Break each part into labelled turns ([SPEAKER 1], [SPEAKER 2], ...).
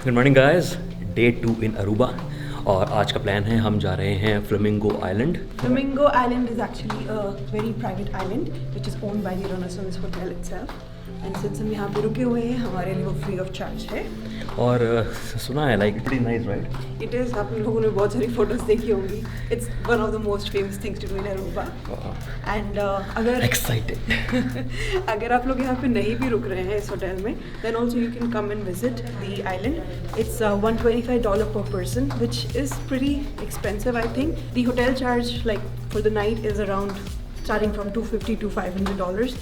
[SPEAKER 1] Good morning guys, day 2 इन Aruba और आज का प्लान है हम जा रहे हैं flamingo island.
[SPEAKER 2] Flamingo Island is actually a very private island which is owned by the Renaissance Hotel itself. And since हम यहाँ पे रुके हुए हैं हमारे लिए वो फ्री ऑफ चार्ज है।
[SPEAKER 1] और सुना है like it is nice right.
[SPEAKER 2] It is, आप लोगों ने बहुत सारी फोटोज देखी होंगी। It's one of the most famous things to do in Aruba. And अगर
[SPEAKER 1] एक्साइटेड
[SPEAKER 2] अगर आप लोग यहाँ पे नहीं भी रुक रहे हैं इस होटल में, then also you can come and visit the island. It's $125 per person, which is pretty expensive, I think. The hotel charge, like for the night, is around starting from $250 to $500,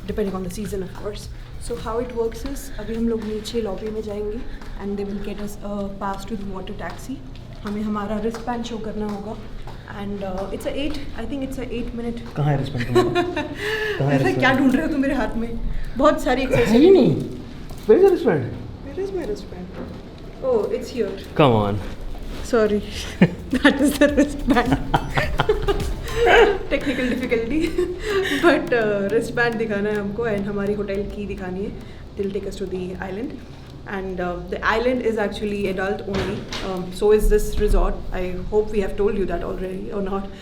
[SPEAKER 2] depending on the season, of course. So how it works is, अभी हम लोग नीचे lobby में जाएंगे and they will get us a pass to the water taxi. हमें हमारा wristband show करना होगा and it's a 8 minute.
[SPEAKER 1] कहाँ है रिस्पेंड कहाँ है
[SPEAKER 2] क्या ढूंढ रहे हो तुम मेरे हाथ में? बहुत सारी
[SPEAKER 1] है ही
[SPEAKER 2] एक्सेसरीज।
[SPEAKER 1] नहीं। Where is wristband?
[SPEAKER 2] Where is my wristband? Oh, it's here.
[SPEAKER 1] Come on.
[SPEAKER 2] Sorry, that is the wristband. Technical difficulty. But wristband दिखाना है हमको and हमारी होटल की दिखानी है. They'll take us to the island. And the island is actually adult only. So is this resort. I hope we have told you that already or not.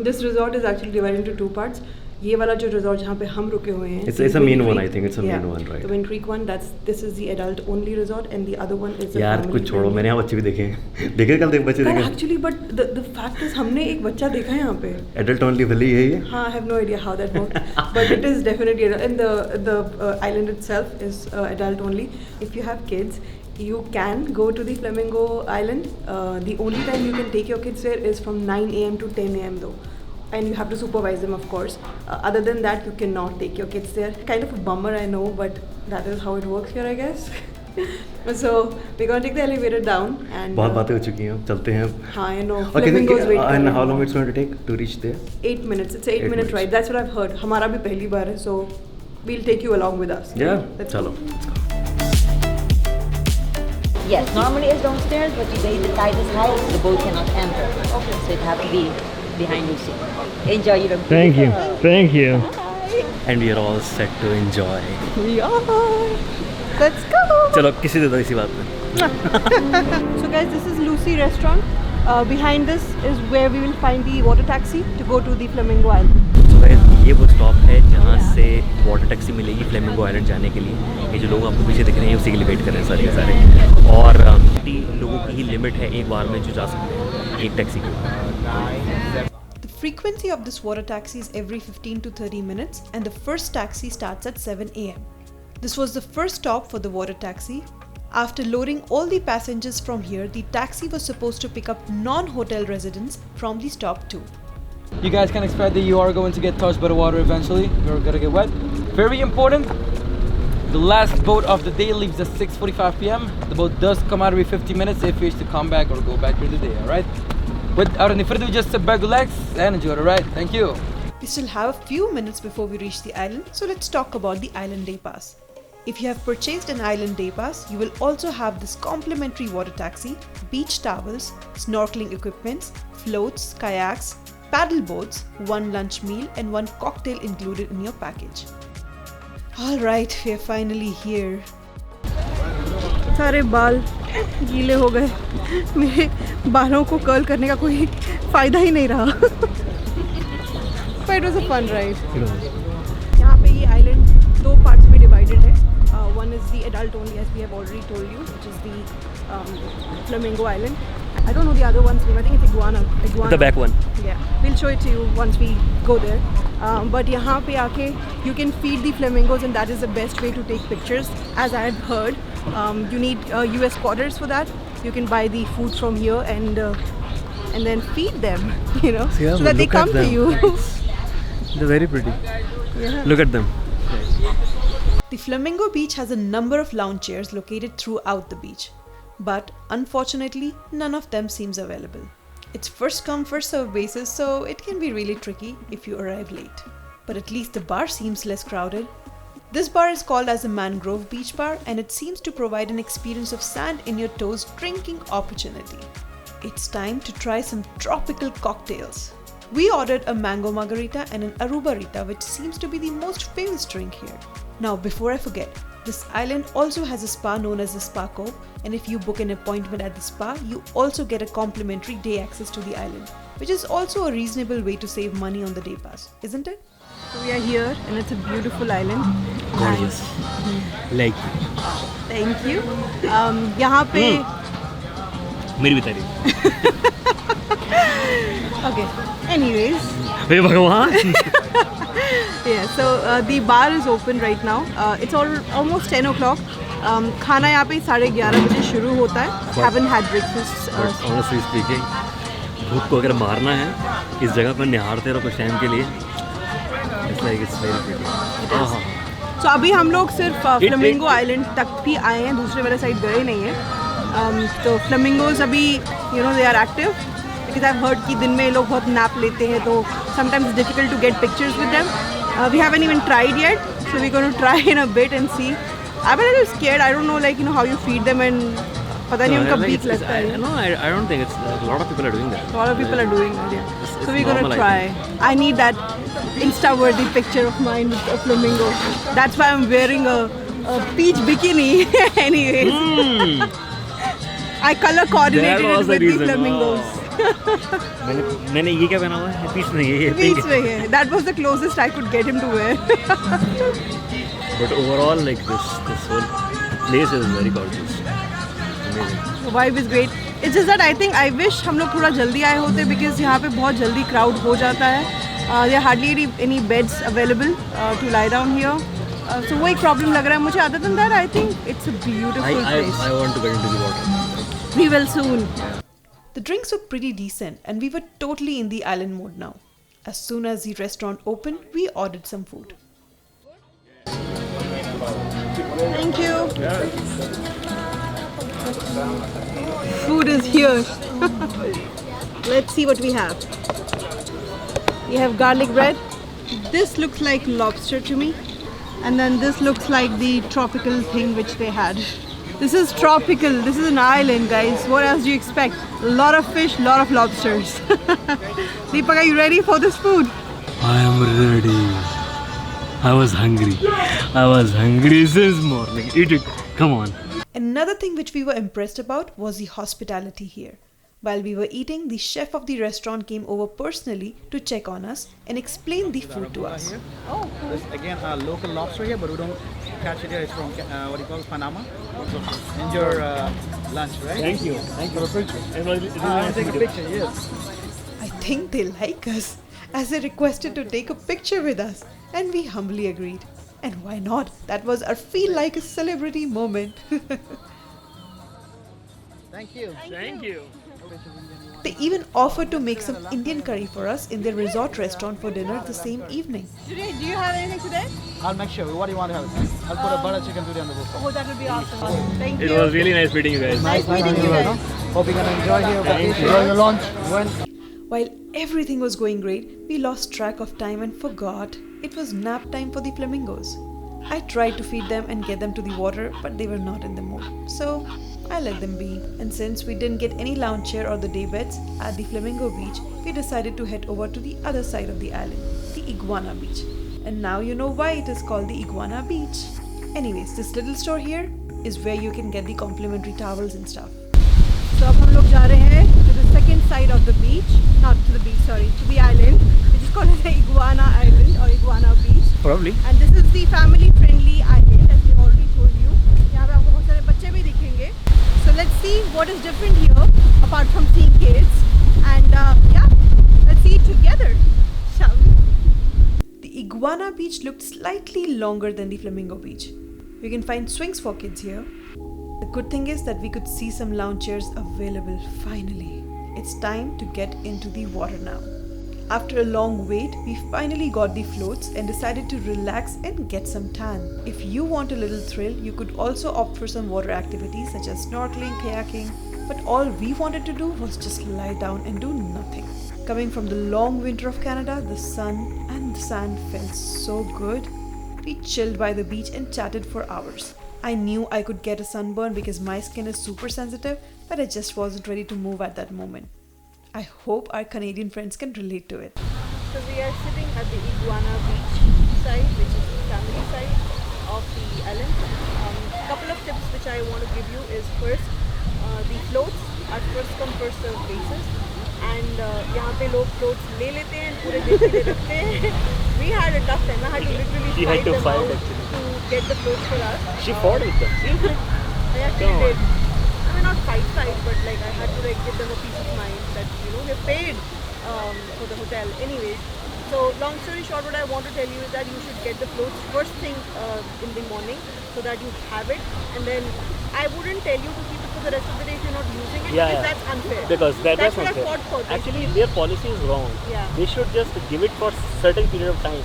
[SPEAKER 2] This resort is actually divided into two parts. ये वाला जो resort जहाँ पे हम रुके हुए हैं,
[SPEAKER 1] It's a main one, I think. It's a main one, right?
[SPEAKER 2] The Wind Creek one, this is the adult only resort, and the other one is the
[SPEAKER 1] यार
[SPEAKER 2] family
[SPEAKER 1] कुछ छोड़ो,
[SPEAKER 2] friendly.
[SPEAKER 1] मैंने यहाँ बच्चे भी देखे हैं। देखे कल देख बच्चे देखे।
[SPEAKER 2] Actually, but the fact is हमने एक बच्चा देखा है यहाँ पे।
[SPEAKER 1] एडल्ट ओनली भले है ये।
[SPEAKER 2] हाँ, I have no idea how that works, but it is definitely adult. And the island itself is adult only. If you have kids, you can go to the Flamingo Island. The only time you can take your kids there is from 9 a.m. to 10 a.m. though. And you have to supervise them, of course. Other than that, you cannot take your kids there. Kind of a bummer, I know, but that is how it works here, I guess. So we're gonna take the elevator down and.
[SPEAKER 1] बहुत बातें हो चुकी हैं, अब चलते हैं।
[SPEAKER 2] हाँ, I know.
[SPEAKER 1] Okay,
[SPEAKER 2] Flamingos wait.
[SPEAKER 1] and how long it's going to take to reach there?
[SPEAKER 2] 8 minutes. It's an 8 minute
[SPEAKER 1] minutes.
[SPEAKER 2] ride. That's what I've heard. हमारा भी पहली बार है, so we'll take you along with us.
[SPEAKER 1] Yeah,
[SPEAKER 2] Let's
[SPEAKER 1] चलो।
[SPEAKER 2] go.
[SPEAKER 3] Yes, normally it's downstairs, but today the tide is high, the boat cannot enter. Okay. So it has to be behind Lucy. Enjoy your
[SPEAKER 1] Thank you. And we are all set to enjoy.
[SPEAKER 2] We are. Let's go.
[SPEAKER 1] चलो किसी दे दो इसी बात पे।
[SPEAKER 2] So guys, this is Lucy Restaurant. Behind this is where we will find the water taxi to go to the Flamingo Island.
[SPEAKER 1] So guys, ये वो stop है जहाँ से वाटर टैक्सी मिलेगी फ्लेमिंगो आइलैंड जाने के लिए। ये जो लोग आपको पीछे दिख रहे हैं उसी के लिए वेट कर रहे हैं सारे के सारे। और 30 लोगों की ही लिमिट है एक बार में जो जा सकते हैं एक टैक्सी की।
[SPEAKER 2] The frequency of this water taxi is every 15 to 30 minutes, and the first taxi starts at 7 a.m. This was the first stop for the water taxi. After loading all the passengers from here, the taxi was supposed to pick up non-hotel residents from the stop too.
[SPEAKER 4] You guys can expect that you are going to get touched by the water eventually. You're gonna get wet. Very important. The last boat of the day leaves at 6:45 p.m. The boat does come out every 50 minutes if you wish to come back or go back during the day. All right. Without any further ado, just sit back, relax, and enjoy the ride. Thank you.
[SPEAKER 2] We still have a few minutes before we reach the island, so let's talk about the Island Day Pass. If you have purchased an Island Day Pass, you will also have this complimentary water taxi, beach towels, snorkeling equipments, floats, kayaks, paddle boats, one lunch meal, and one cocktail included in your package. Alright, we are finally here. सारे बाल गीले हो गए। मेरे बालों को curl करने का कोई फ़ायदा ही नहीं रहा। But it was a fun ride. यहाँ पे ये आइलैंड दो पार्ट्स में डिवाइडेड है। One is the adult only, as we have already told you, which is the Flamingo Island. I don't know the other one's name. I think it's Iguana.
[SPEAKER 1] The back one.
[SPEAKER 2] Yeah, we'll show it to you once we go there. But यहाँ पे आके you can feed the flamingos, and that is the best way to take pictures. As I had heard, you need US quarters for that. You can buy the food from here and then feed them, you know,
[SPEAKER 1] Yeah,
[SPEAKER 2] so that they
[SPEAKER 1] look at
[SPEAKER 2] come to
[SPEAKER 1] them.
[SPEAKER 2] you.
[SPEAKER 1] They're very pretty.
[SPEAKER 2] Yeah.
[SPEAKER 1] Look at them.
[SPEAKER 2] The Flamingo Beach has a number of lounge chairs located throughout the beach, but unfortunately, none of them seems available. It's first come first serve basis, so it can be really tricky if you arrive late. But at least the bar seems less crowded. This bar is called as a Mangrove Beach Bar, and it seems to provide an experience of sand in your toes drinking opportunity. It's time to try some tropical cocktails. We ordered a mango margarita and an aruba rita, which seems to be the most famous drink here. Now, before I forget, This island also has a spa known as the Spa Cove, and if you book an appointment at the spa, you also get a complimentary day access to the island, which is also a reasonable way to save money on the day pass, isn't it?
[SPEAKER 5] So we are here and it's a beautiful island.
[SPEAKER 1] Gorgeous. Like
[SPEAKER 5] Thank you. यहाँ पे
[SPEAKER 1] मेरी भी तारीफ.
[SPEAKER 5] okay. Anyways,
[SPEAKER 1] हे भगवान.
[SPEAKER 5] yeah. So the bar is open right now. It's almost 10 o'clock. खाना यहाँ पे 11:30 बजे शुरू होता है. Haven't had breakfast.
[SPEAKER 1] But honestly speaking, भूख को अगर मारना है, इस जगह पर निहारते रहो कुछ टाइम के लिए. It's like it's very pretty.
[SPEAKER 5] So अभी हम लोग सिर्फ फ्लेमिंगो आइलैंड तक भी आए हैं, दूसरे वाले साइड गए नहीं हैं. तो फ्लेमिंगोज अभी they are active because I've heard कि दिन में ये लोग बहुत नैप लेते हैं, तो sometimes it's difficult to get pictures with them. We haven't even tried yet, so we're going to try in a bit and see. I'm a little scared. I don't know how you feed them and पता नहीं उनका beak लगता है.
[SPEAKER 1] No, I don't think it's. A lot of people are doing that.
[SPEAKER 5] A lot of people are doing it. Yeah.
[SPEAKER 1] It's
[SPEAKER 5] So we're going to
[SPEAKER 1] normal,
[SPEAKER 5] try. I need that Insta-worthy picture of mine with a flamingo. That's why I'm wearing a peach bikini. Anyways. I color coordinated
[SPEAKER 1] That
[SPEAKER 5] it
[SPEAKER 1] was
[SPEAKER 5] with
[SPEAKER 1] the
[SPEAKER 5] the
[SPEAKER 1] reason.
[SPEAKER 5] flamingos.
[SPEAKER 1] मैंने ये क्या पहना हुआ है? Peach नहीं है ये.
[SPEAKER 5] Peach में है. That was the closest I could get him to wear.
[SPEAKER 1] But overall, like this whole place is very gorgeous. Amazing.
[SPEAKER 5] The vibe is great. It's just that I think I wish हम लोग थोड़ा जल्दी आए होते because यहाँ पे बहुत जल्दी crowd हो जाता है. There are hardly any beds available to lie down here. So वो एक problem लग रहा है मुझे. Other than that, I think it's a beautiful place.
[SPEAKER 1] I want to get into the water.
[SPEAKER 5] We will soon.
[SPEAKER 2] The drinks were pretty decent and we were totally in the island mode now. As soon as the restaurant opened, we ordered some food.
[SPEAKER 5] Thank you. Food is here. Let's see what we have. We have garlic bread. This looks like lobster to me. And then this looks like the tropical thing which they had. This is tropical. This is an island, guys. What else do you expect? A lot of fish, a lot of lobsters. Deepak, are you ready for this food?
[SPEAKER 1] I am ready. I was hungry. I was hungry since morning. Eat it. Come on.
[SPEAKER 2] Another thing which we were impressed about was the hospitality here. While we were eating, the chef of the restaurant came over personally to check on us and explain the food to us.
[SPEAKER 6] Oh, cool. This again local lobster here, but we don't catch it here. It's from what do you call it, Panama. Enjoy lunch, right?
[SPEAKER 1] Thank you. Thank you for the picture.
[SPEAKER 6] I'll take a picture. Yes.
[SPEAKER 2] I think they like us, as they requested to take a picture with us, and we humbly agreed. And why not? That was our feel like a celebrity moment.
[SPEAKER 6] Thank you.
[SPEAKER 1] Thank you.
[SPEAKER 2] They even offered to make some Indian curry for us in their resort restaurant for dinner the same evening.
[SPEAKER 5] Today, do you have anything today?
[SPEAKER 6] I'll make sure. What do you want to have? I'll put a butter chicken today on the buffet.
[SPEAKER 5] Oh, that would be awesome. Thank
[SPEAKER 1] It
[SPEAKER 5] you.
[SPEAKER 1] was really nice meeting you guys.
[SPEAKER 5] Nice meeting you guys.
[SPEAKER 6] Hope you're gonna enjoy here. Enjoy your lunch.
[SPEAKER 2] While everything was going great, we lost track of time and forgot it was nap time for the flamingos. I tried to feed them and get them to the water, but they were not in the mood. So I let them be. And since we didn't get any lounge chair or the day beds at the Flamingo Beach, we decided to head over to the other side of the island, the Iguana Beach. And now you know why it is called the Iguana Beach. Anyways, this little store here is where you can get the complimentary towels and stuff.
[SPEAKER 5] So अब हम लोग जा रहे हैं to the second side of the beach, not to the beach, sorry, to the island, which is called the Iguana Island or Iguana Beach.
[SPEAKER 1] Probably.
[SPEAKER 5] And this is the family-friendly island, as we already told you. यहाँ पे आपको बहुत सारे बच्चे भी दिखेंगे. So let's see what is different here, apart from seeing kids. And yeah, let's see it together, shall we?
[SPEAKER 2] The Iguana Beach looked slightly longer than the Flamingo Beach. You can find swings for kids here. The good thing is that we could see some lounge chairs available finally. It's time to get into the water now. After a long wait, we finally got the floats and decided to relax and get some tan. If you want a little thrill, you could also opt for some water activities such as snorkeling, kayaking, but all we wanted to do was just lie down and do nothing. Coming from the long winter of Canada, the sun and the sand felt so good. We chilled by the beach and chatted for hours. I knew I could get a sunburn because my skin is super sensitive, but I just wasn't ready to move at that moment. I hope our Canadian friends can relate to it.
[SPEAKER 5] So we are sitting at the Iguana Beach side, which is the family side of the island. couple of tips which I want to give you is first, the floats are first come first serve basis, and यहाँ पे लोग floats ले लेते हैं पूरे दिन के लिए रखते हैं. We had a tough time. I had to literally
[SPEAKER 1] She had
[SPEAKER 5] fight
[SPEAKER 1] to
[SPEAKER 5] them
[SPEAKER 1] fight,
[SPEAKER 5] out
[SPEAKER 1] actually.
[SPEAKER 5] to get the floats for us.
[SPEAKER 1] She fought with them.
[SPEAKER 5] I actually
[SPEAKER 1] Come on.
[SPEAKER 5] did. I mean, not fight, but like I had to like give them a peace of mind that we're paid for the hotel anyways. So long story short, what I want to tell you is that you should get the floats first thing in the morning so that you have it, and then I wouldn't tell you to keep it for the rest of the day if you're not using it,
[SPEAKER 1] Yeah,
[SPEAKER 5] because
[SPEAKER 1] yeah.
[SPEAKER 5] that's unfair.
[SPEAKER 1] Because that's
[SPEAKER 5] what I
[SPEAKER 1] unfair.
[SPEAKER 5] fought for.
[SPEAKER 1] Actually, their policy is wrong.
[SPEAKER 5] Yeah.
[SPEAKER 1] They should just give it for certain period of time.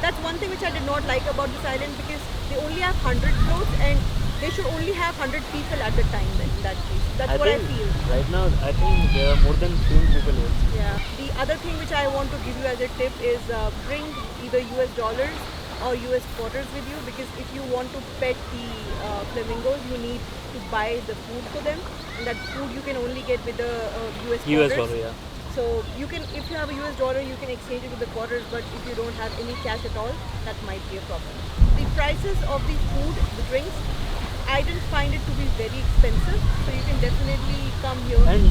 [SPEAKER 5] That's one thing which I did not like about this island, because they only have 100 floats and they should only have 100 people at the time then, in that case. That's what I
[SPEAKER 1] think
[SPEAKER 5] feel.
[SPEAKER 1] right now, I think there are more than 2 people here.
[SPEAKER 5] Yeah. The other thing which I want to give you as a tip is bring either US dollars or US quarters with you, because if you want to pet the flamingos, you need to buy the food for them, and that food you can only get with the US quarters.
[SPEAKER 1] US dollar, yeah.
[SPEAKER 5] So you can, if you have a US dollar, you can exchange it with the quarters, but if you don't have any cash at all, that might be a problem. The prices of the food, the drinks, I didn't find it to be very expensive, so you can definitely come here.
[SPEAKER 1] And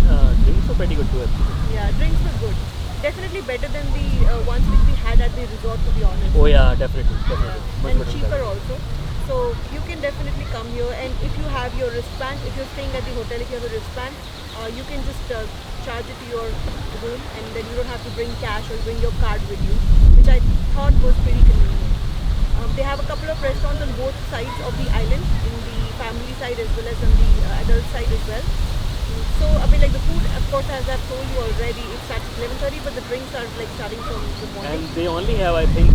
[SPEAKER 1] drinks were pretty good too, actually.
[SPEAKER 5] Yeah, drinks were good. Definitely better than the ones which we had at the resort, to be honest.
[SPEAKER 1] Oh yeah, definitely. Much
[SPEAKER 5] And
[SPEAKER 1] better than
[SPEAKER 5] cheaper
[SPEAKER 1] that.
[SPEAKER 5] also. So you can definitely come here, and if you have your wristband, if you're staying at the hotel, if you have a wristband, you can just charge it to your room, and then you don't have to bring cash or bring your card with you, which I thought was pretty convenient. They have a couple of restaurants on both sides of the island, in the family side as well as on the adult side as well. So I mean, like the food, of course, as I've told you already, it starts at 11:30, but the drinks are like starting from the morning.
[SPEAKER 1] And they only have, I think,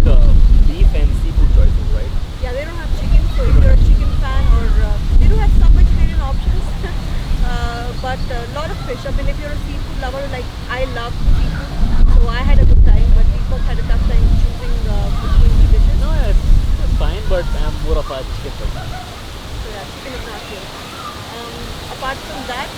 [SPEAKER 1] beef and seafood choices, right?
[SPEAKER 5] Yeah, they don't have chicken, so if you're a chicken fan, or they do have some vegetarian options, but a lot of fish. I mean, if you're a seafood lover, like I love seafood, so I had a good time, but Deepak had a tough time choosing between the dishes.
[SPEAKER 1] No, it's fine, but I'm more of a chicken person.
[SPEAKER 5] So yeah, chicken is not here. Apart from that,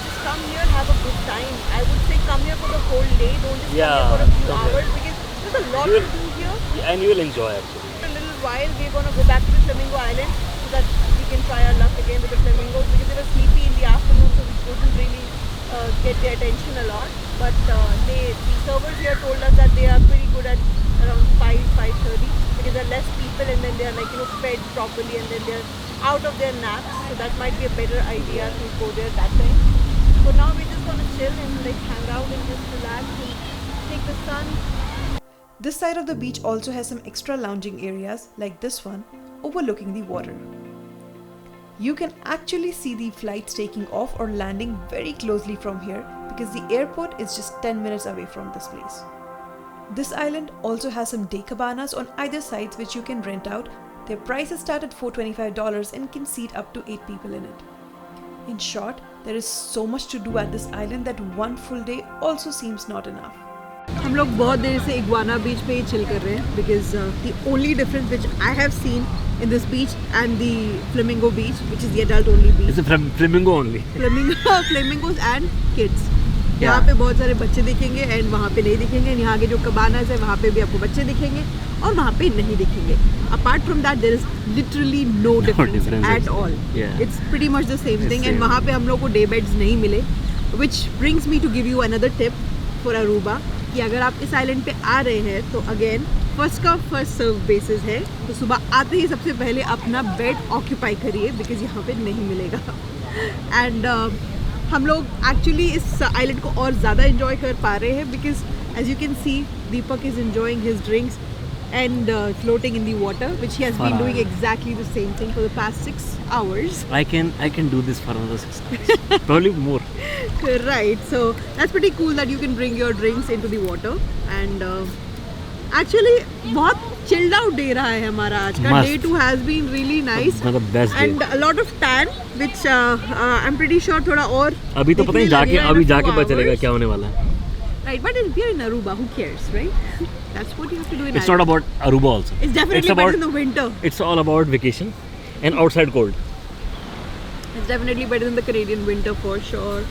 [SPEAKER 5] just come here, have a good time. I would say come here for the whole day. Don't just come here for a few
[SPEAKER 1] come here.
[SPEAKER 5] hours, because there's a lot
[SPEAKER 1] You
[SPEAKER 5] to
[SPEAKER 1] will-
[SPEAKER 5] do here.
[SPEAKER 1] Yeah, and you will enjoy actually.
[SPEAKER 5] In a little while, we're gonna go back to the Flamingo Island so that we can try our luck again with the flamingos, because they were sleepy in the afternoon, so we couldn't really get their attention a lot. But the servers here told us that they are pretty good at around 5:30, because there are less people, and then they are fed properly, and then they're out of their naps. So that might be a better idea to go there that time. So now we're just gonna chill and like hang out and just relax and take the sun.
[SPEAKER 2] This side of the beach also has some extra lounging areas like this one, overlooking the water. You can actually see the flights taking off or landing very closely from here, because the airport is just 10 minutes away from this place. This island also has some day cabanas on either sides which you can rent out. Their prices start at $425 and can seat up to 8 people in it. In short, there is so much to do at this island that one full day also seems not enough.
[SPEAKER 5] हम लोग बहुत देर से iguana बीच पे ही chill कर रहे हैं, because the only difference which I have seen in this beach and the Flamingo beach, which is the adult only beach,
[SPEAKER 1] It's a flamingo only.
[SPEAKER 5] flamingos and kids. यहाँ पे बहुत सारे बच्चे दिखेंगे एंड वहाँ पे नहीं दिखेंगे. यहाँ के जो कबानास है वहाँ पे भी आपको बच्चे दिखेंगे और वहाँ पे नहीं दिखेंगे. Apart from that, there is literally no difference at all.
[SPEAKER 1] Yeah.
[SPEAKER 5] It's pretty much the same
[SPEAKER 1] It's
[SPEAKER 5] thing. And
[SPEAKER 1] same.
[SPEAKER 5] वहाँ पे हम लोग को day beds नहीं मिले, which brings me to give you another tip for Aruba, कि अगर आप इस आइलैंड पे आ रहे हैं तो अगेन फर्स्ट का फर्स्ट सर्व बेसिस है. तो सुबह आते ही सबसे पहले अपना बेड ऑक्यूपाई करिए, बिकॉज यहाँ पे नहीं मिलेगा. एंड हम लोग एक्चुअली इस आइलैंड को और ज़्यादा इन्जॉय कर पा रहे हैं, because as you can see Deepak is enjoying his drinks and floating in the water, which he has been doing exactly the same thing for the past 6 hours.
[SPEAKER 1] I can do this for another 6 hours. Probably more.
[SPEAKER 5] Right, so that's pretty cool that you can bring your drinks into the water. And actually बहुत chilled out day रहा है हमारा आज का.
[SPEAKER 1] Must.
[SPEAKER 5] Day 2 has been really nice.
[SPEAKER 1] मतलब best day.
[SPEAKER 5] And a lot of tan, which I'm pretty sure थोड़ा और
[SPEAKER 1] अभी तो पता नहीं
[SPEAKER 5] दिखने
[SPEAKER 1] जाके
[SPEAKER 5] लगेगा in
[SPEAKER 1] अभी
[SPEAKER 5] a few
[SPEAKER 1] जाके पता चलेगा
[SPEAKER 5] hours.
[SPEAKER 1] क्या होने वाला है.
[SPEAKER 5] Right, but if you're in Aruba, who cares, right? That's what you have to do in
[SPEAKER 1] It's not
[SPEAKER 5] Ireland.
[SPEAKER 1] about Aruba also.
[SPEAKER 5] It's definitely
[SPEAKER 1] about
[SPEAKER 5] better in the winter.
[SPEAKER 1] It's all about vacation and outside cold.
[SPEAKER 5] It's definitely better than the Canadian winter for sure.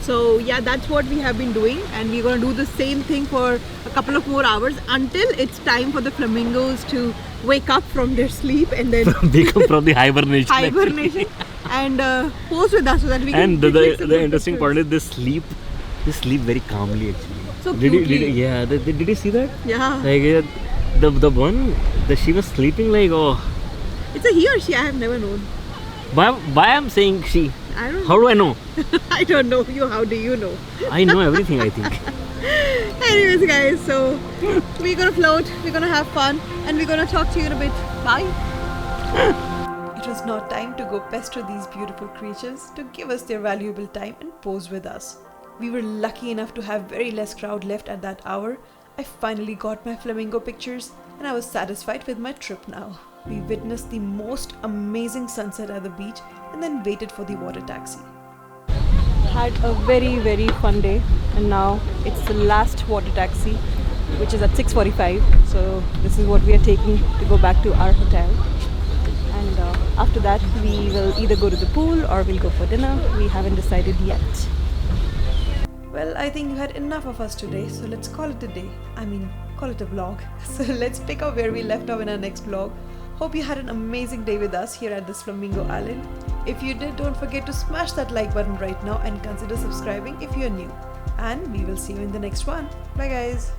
[SPEAKER 5] So yeah, that's what we have been doing, and we're gonna do the same thing for a couple of more hours until it's time for the flamingos to wake up from their sleep and then
[SPEAKER 1] Become from the hibernation.
[SPEAKER 5] hibernation and pose with us so that we can.
[SPEAKER 1] And
[SPEAKER 5] quickly see
[SPEAKER 1] the interesting part is they sleep very calmly actually.
[SPEAKER 5] So
[SPEAKER 1] did you,
[SPEAKER 5] cutely.
[SPEAKER 1] yeah, did you see that?
[SPEAKER 5] Yeah,
[SPEAKER 1] Like the one that she was sleeping like, oh,
[SPEAKER 5] it's a he or she. I have never known.
[SPEAKER 1] why I'm saying she?
[SPEAKER 5] I don't.
[SPEAKER 1] How do I know?
[SPEAKER 5] I don't know you. How do you know?
[SPEAKER 1] I know everything, I think.
[SPEAKER 5] Anyways, guys, so we're gonna float, we're gonna have fun, and we're gonna talk to you in a bit. Bye.
[SPEAKER 2] It was now time to go pester these beautiful creatures to give us their valuable time and pose with us. We were lucky enough to have very less crowd left at that hour. I finally got my flamingo pictures and I was satisfied with my trip now. We witnessed the most amazing sunset at the beach and then waited for the water taxi.
[SPEAKER 5] Had a very fun day, and now it's the last water taxi, which is at 6:45. So this is what we are taking to go back to our hotel. And after that, we will either go to the pool or we'll go for dinner. We haven't decided yet.
[SPEAKER 2] Well, I think you had enough of us today, so let's call it a day. I mean, call it a vlog. So let's pick up where we left off in our next vlog. Hope you had an amazing day with us here at this Flamingo Island. If you did, don't forget to smash that like button right now and consider subscribing if you're new. And we will see you in the next one. Bye guys.